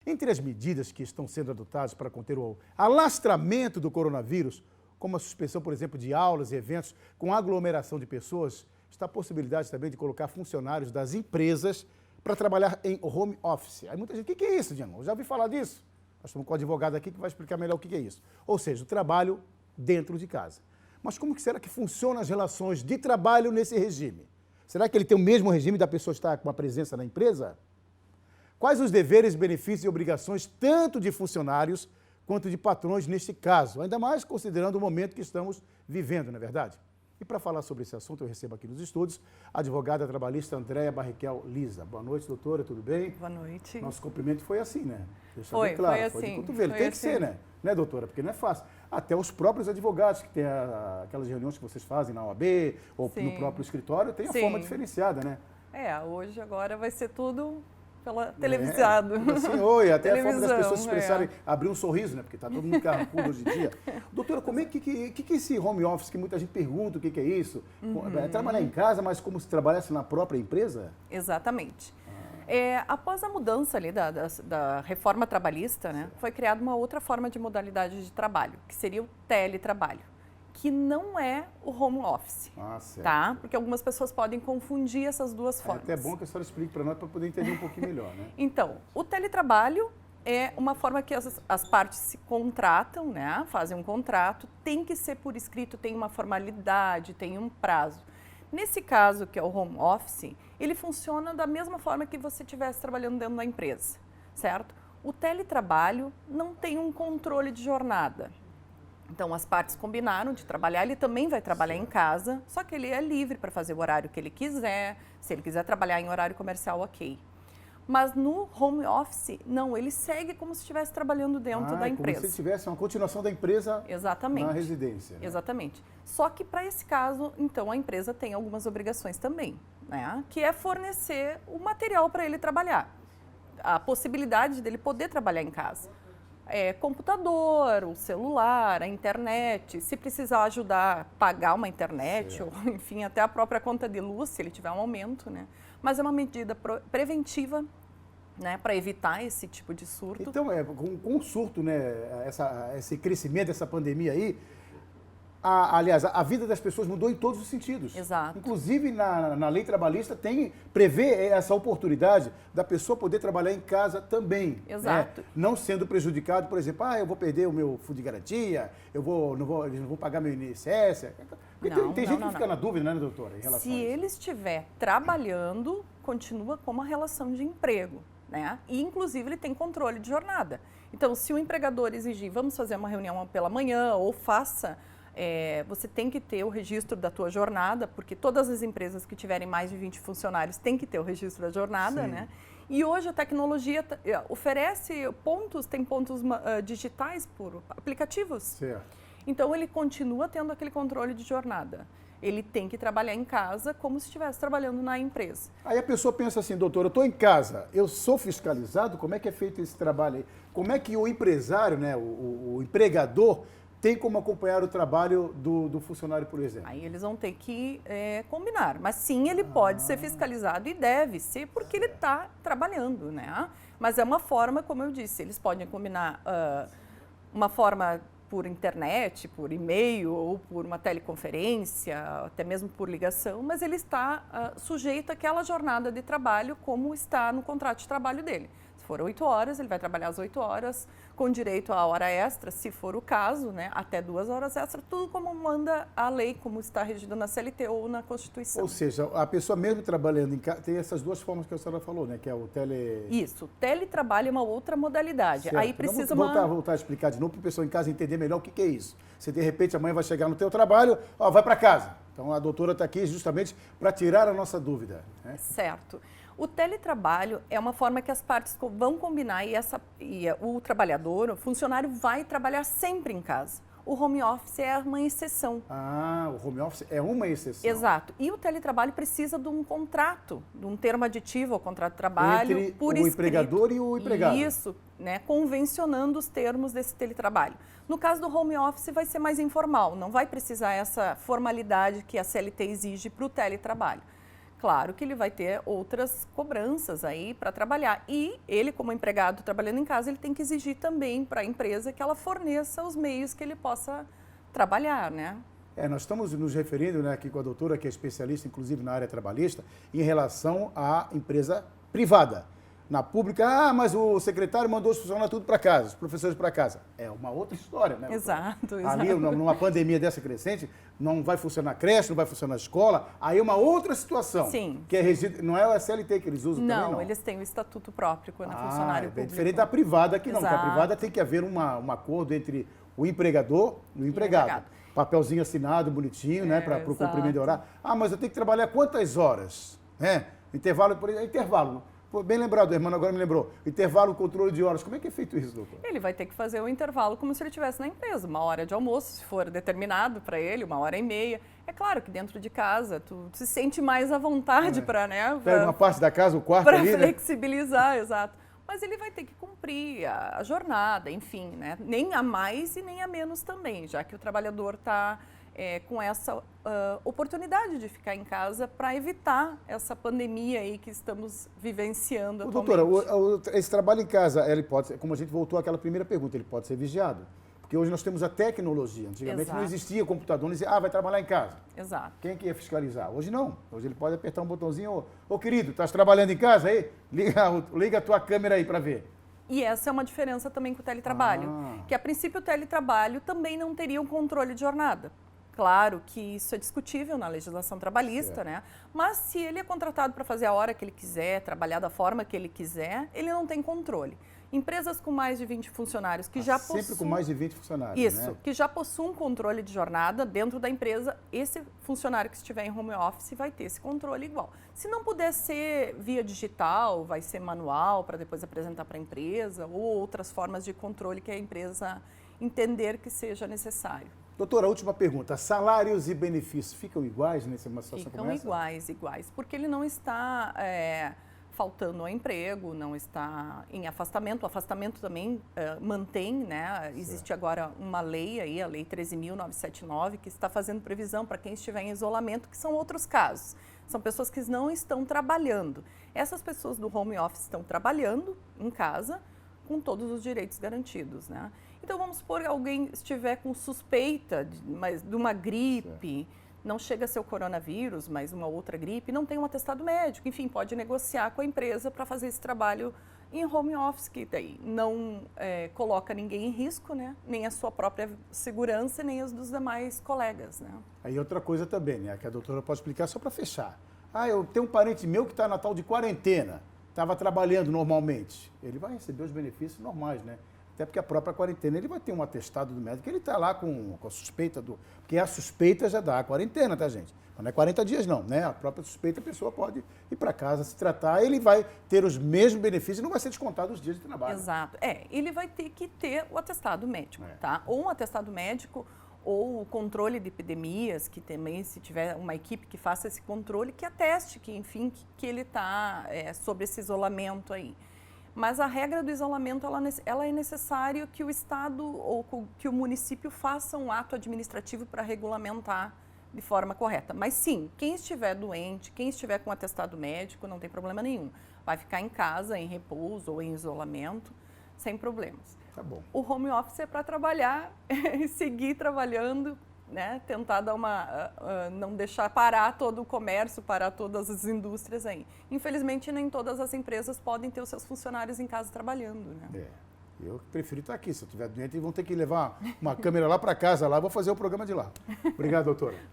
Entre as medidas que estão sendo adotadas para conter o alastramento do coronavírus, como a suspensão, por exemplo, de aulas e eventos com aglomeração de pessoas, está a possibilidade também de colocar funcionários das empresas para trabalhar em home office. Aí muita gente, o que é isso, Diana? Eu já ouvi falar disso. Nós estamos com um advogado aqui que vai explicar melhor o que é isso. Ou seja, o trabalho dentro de casa. Mas como que será que funcionam as relações de trabalho nesse regime? Será que ele tem o mesmo regime da pessoa estar com a presença na empresa? Quais os deveres, benefícios e obrigações tanto de funcionários quanto de patrões neste caso? Ainda mais considerando o momento que estamos vivendo, não é verdade? E para falar sobre esse assunto, eu recebo aqui nos estúdios a advogada trabalhista Andréia Barriquel Lisa. Boa noite, doutora, tudo bem? Boa noite. Nosso cumprimento foi assim, né? Foi assim. Foi de cotovelo. Tem que ser, né? Né, doutora? Porque não é fácil. Até os próprios advogados, que tem aquelas reuniões que vocês fazem na OAB ou no próprio escritório, tem a forma diferenciada, né? Hoje agora vai ser tudo pela televisado. Assim, oi, até a forma das pessoas se expressarem, abrir um sorriso, né? Porque está todo mundo carrancudo hoje em dia. Doutora, como é que esse home office, que muita gente pergunta o que é isso? É trabalhar em casa, mas como se trabalhasse na própria empresa? Exatamente. Após a mudança ali da reforma trabalhista, né, foi criada uma outra forma de modalidade de trabalho, que seria o teletrabalho, que não é o home office, tá? Porque algumas pessoas podem confundir essas duas formas. É até bom que a senhora explique para nós, para poder entender um pouquinho melhor, né? Então, o teletrabalho é uma forma que as partes se contratam, né, fazem um contrato, tem que ser por escrito, tem uma formalidade, tem um prazo. Nesse caso, que é o home office, ele funciona da mesma forma que você estivesse trabalhando dentro da empresa, certo? O teletrabalho não tem um controle de jornada. Então, as partes combinaram de trabalhar, ele também vai trabalhar em casa, só que ele é livre para fazer o horário que ele quiser, se ele quiser trabalhar em horário comercial, ok. Mas no home office, não, ele segue como se estivesse trabalhando dentro da empresa. Como se tivesse uma continuação da empresa na residência. Né? Exatamente. Só que para esse caso, então, a empresa tem algumas obrigações também, né? Que é fornecer o material para ele trabalhar. A possibilidade dele poder trabalhar em casa. Computador, o celular, a internet, se precisar ajudar a pagar uma internet, ou enfim, até a própria conta de luz, se ele tiver um aumento, né? Mas é uma medida preventiva, né, para evitar esse tipo de surto. Então, com o surto, né, esse crescimento dessa pandemia aí, aliás, a vida das pessoas mudou em todos os sentidos. Exato. Inclusive, na lei trabalhista, prevê essa oportunidade da pessoa poder trabalhar em casa também. Exato. Né? Não sendo prejudicado, por exemplo, eu vou perder o meu fundo de garantia, eles não vão pagar meu INSS. Tem gente que fica na dúvida, né, doutora? Em relação Se ele estiver trabalhando, continua com uma relação de emprego, né? E, inclusive, ele tem controle de jornada. Então, se o empregador exigir, vamos fazer uma reunião pela manhã, ou faça, você tem que ter o registro da tua jornada, porque todas as empresas que tiverem mais de 20 funcionários têm que ter o registro da jornada, né? E hoje a tecnologia oferece tem pontos digitais por aplicativos. Certo. Então, ele continua tendo aquele controle de jornada. Ele tem que trabalhar em casa como se estivesse trabalhando na empresa. Aí a pessoa pensa assim, doutor, eu estou em casa, eu sou fiscalizado, como é que é feito esse trabalho aí? Como é que o empresário, né, o empregador, tem como acompanhar o trabalho do funcionário, por exemplo? Aí eles vão ter que combinar. Mas sim, ele pode ser fiscalizado e deve ser porque ele está trabalhando, né? Mas é uma forma, como eu disse, eles podem combinar uma forma por internet, por e-mail ou por uma teleconferência, até mesmo por ligação, mas ele está sujeito àquela jornada de trabalho como está no contrato de trabalho dele. Se for 8 horas, ele vai trabalhar as 8 horas, com direito à hora extra, se for o caso, né, até 2 horas extra, tudo como manda a lei, como está regido na CLT ou na Constituição. Ou seja, a pessoa mesmo trabalhando em casa, tem essas duas formas que a senhora falou, né, que é o Isso, teletrabalho é uma outra modalidade. Certo. Aí precisa voltar a explicar de novo para o pessoal em casa entender melhor o que é isso. Se de repente amanhã vai chegar no teu trabalho, vai para casa. Então a doutora está aqui justamente para tirar a nossa dúvida. Né? Certo. O teletrabalho é uma forma que as partes vão combinar e o trabalhador, o funcionário, vai trabalhar sempre em casa. O home office é uma exceção. O home office é uma exceção. Exato. E o teletrabalho precisa de um contrato, de um termo aditivo ao contrato de trabalho. Entre por o empregador e o empregado. Isso, né, convencionando os termos desse teletrabalho. No caso do home office vai ser mais informal, não vai precisar essa formalidade que a CLT exige para o teletrabalho. claro que ele vai ter outras cobranças aí para trabalhar. E ele, como empregado trabalhando em casa, ele tem que exigir também para a empresa que ela forneça os meios que ele possa trabalhar, né? Nós estamos nos referindo, né, aqui com a doutora, que é especialista, inclusive, na área trabalhista, em relação à empresa privada. Na pública, mas o secretário mandou os funcionários tudo para casa, os professores para casa. É uma outra história, né? Exato. Ali, numa pandemia dessa crescente, não vai funcionar a creche, não vai funcionar a escola, aí é uma outra situação. Sim. Que é não é o SLT que eles usam também, não? Eles têm o estatuto próprio quando é funcionário público. É diferente da privada aqui, não. Porque a Exato. privada tem que haver um acordo entre o empregador e o empregado. Papelzinho assinado, bonitinho, né, para o cumprimento de horário. Mas eu tenho que trabalhar quantas horas? Intervalo, por exemplo, intervalo. Pô, bem lembrado, irmão, agora me lembrou. Intervalo, controle de horas. Como é que é feito isso, doutor? Ele vai ter que fazer o intervalo como se ele estivesse na empresa. 1 hora de almoço, se for determinado para ele, 1h30. É claro que dentro de casa, tu se sente mais à vontade para, né? Pega uma parte da casa, o quarto ali, para flexibilizar, exato. Mas ele vai ter que cumprir a jornada, enfim, né? Nem a mais e nem a menos também, já que o trabalhador está com essa oportunidade de ficar em casa para evitar essa pandemia aí que estamos vivenciando atualmente. Doutora, esse trabalho em casa, ele pode ser, como a gente voltou àquela primeira pergunta, ele pode ser vigiado? Porque hoje nós temos a tecnologia. Antigamente Exato. não existia computador, não dizia, vai trabalhar em casa. Exato. Quem que ia fiscalizar? Hoje não. Hoje ele pode apertar um botãozinho, ô querido, estás trabalhando em casa aí? Liga a tua câmera aí para ver. E essa é uma diferença também com o teletrabalho, que a princípio o teletrabalho também não teria um controle de jornada. Claro que isso é discutível na legislação trabalhista, né? Mas se ele é contratado para fazer a hora que ele quiser, trabalhar da forma que ele quiser, ele não tem controle. Empresas com mais de 20 funcionários que já possuem... Sempre com mais de 20 funcionários, Isso, né? que já possuem um controle de jornada dentro da empresa, esse funcionário que estiver em home office vai ter esse controle igual. Se não puder ser via digital, vai ser manual para depois apresentar para a empresa ou outras formas de controle que a empresa entender que seja necessário. Doutora, última pergunta. Salários e benefícios ficam iguais nessa situação como essa? Ficam iguais, porque ele não está faltando ao emprego, não está em afastamento. O afastamento também mantém, né? Existe agora uma lei aí, a Lei 13.979, que está fazendo previsão para quem estiver em isolamento, que são outros casos. São pessoas que não estão trabalhando. Essas pessoas do home office estão trabalhando em casa com todos os direitos garantidos, né? Então, vamos supor que alguém estiver com suspeita de uma gripe, não chega a ser o coronavírus, mas uma outra gripe, não tem um atestado médico, enfim, pode negociar com a empresa para fazer esse trabalho em home office, que daí não coloca ninguém em risco, né? Nem a sua própria segurança, nem as dos demais colegas, né? Aí outra coisa também, né, que a doutora pode explicar só para fechar. Eu tenho um parente meu que está na tal de quarentena, estava trabalhando normalmente. Ele vai receber os benefícios normais, né? Até porque a própria quarentena, ele vai ter um atestado do médico, ele está lá com a suspeita do... Porque a suspeita já dá a quarentena, tá, gente? Não é 40 dias, não, né? A própria suspeita, a pessoa pode ir para casa, se tratar, ele vai ter os mesmos benefícios e não vai ser descontado os dias de trabalho. Exato. Ele vai ter que ter o atestado médico, tá? Ou um atestado médico, ou o controle de epidemias, que também, se tiver uma equipe que faça esse controle, que ateste que, enfim, que ele está sobre esse isolamento aí. Mas a regra do isolamento, ela é necessário que o Estado ou que o município faça um ato administrativo para regulamentar de forma correta. Mas sim, quem estiver doente, quem estiver com atestado médico, não tem problema nenhum. Vai ficar em casa, em repouso ou em isolamento, sem problemas. Tá bom. O home office é para trabalhar e seguir trabalhando, né? Tentar dar não deixar parar todo o comércio, parar todas as indústrias aí. Infelizmente, nem todas as empresas podem ter os seus funcionários em casa trabalhando, né? Eu prefiro estar aqui. Se eu estiver doente, vão ter que levar uma câmera lá para casa, lá, vou fazer o programa de lá. Obrigado, doutora.